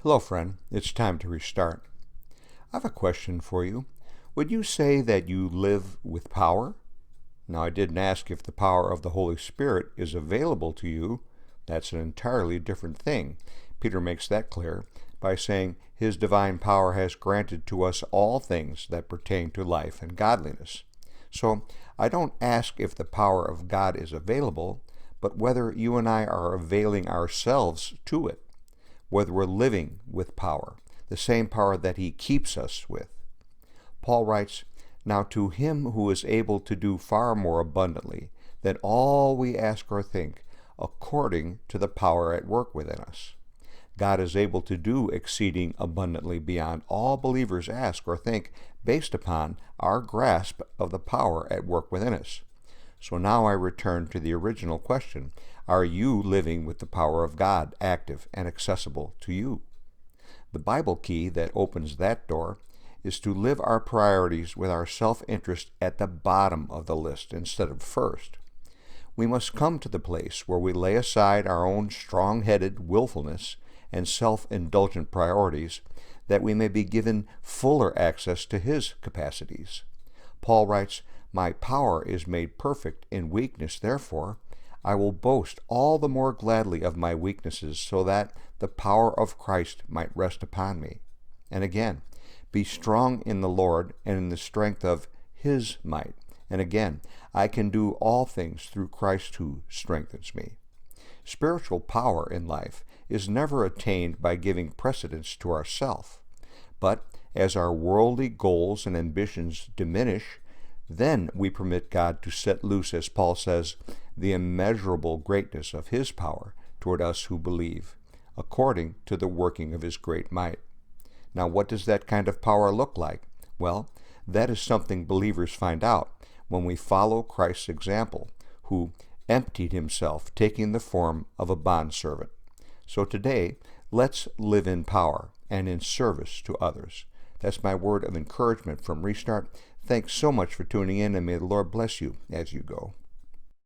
Hello, friend. It's time to restart. I have a question for you. Would you say that you live with power? Now, I didn't ask if the power of the Holy Spirit is available to you. That's an entirely different thing. Peter makes that clear by saying his divine power has granted to us all things that pertain to life and godliness. So, I don't ask if the power of God is available, but whether you and I are availing ourselves to it, whether we're living with power, the same power that he keeps us with. Paul writes, "Now to him who is able to do far more abundantly than all we ask or think, according to the power at work within us." God is able to do exceeding abundantly beyond all believers ask or think, based upon our grasp of the power at work within us. So now I return to the original question. Are you living with the power of God active and accessible to you? The Bible key that opens that door is to live our priorities with our self-interest at the bottom of the list instead of first. We must come to the place where we lay aside our own strong-headed willfulness and self-indulgent priorities, that we may be given fuller access to his capacities. Paul writes, "My power is made perfect in weakness, therefore I will boast all the more gladly of my weaknesses, so that the power of Christ might rest upon me." And again, "Be strong in the Lord and in the strength of his might." And again, "I can do all things through Christ who strengthens me." Spiritual power in life is never attained by giving precedence to ourself, but as our worldly goals and ambitions diminish, then we permit God to set loose, as Paul says, the immeasurable greatness of his power toward us who believe, according to the working of his great might. Now, what does that kind of power look like? Well, that is something believers find out when we follow Christ's example, who emptied himself, taking the form of a bondservant. So today, let's live in power and in service to others. That's my word of encouragement from Restart. Thanks so much for tuning in, and may the Lord bless you as you go.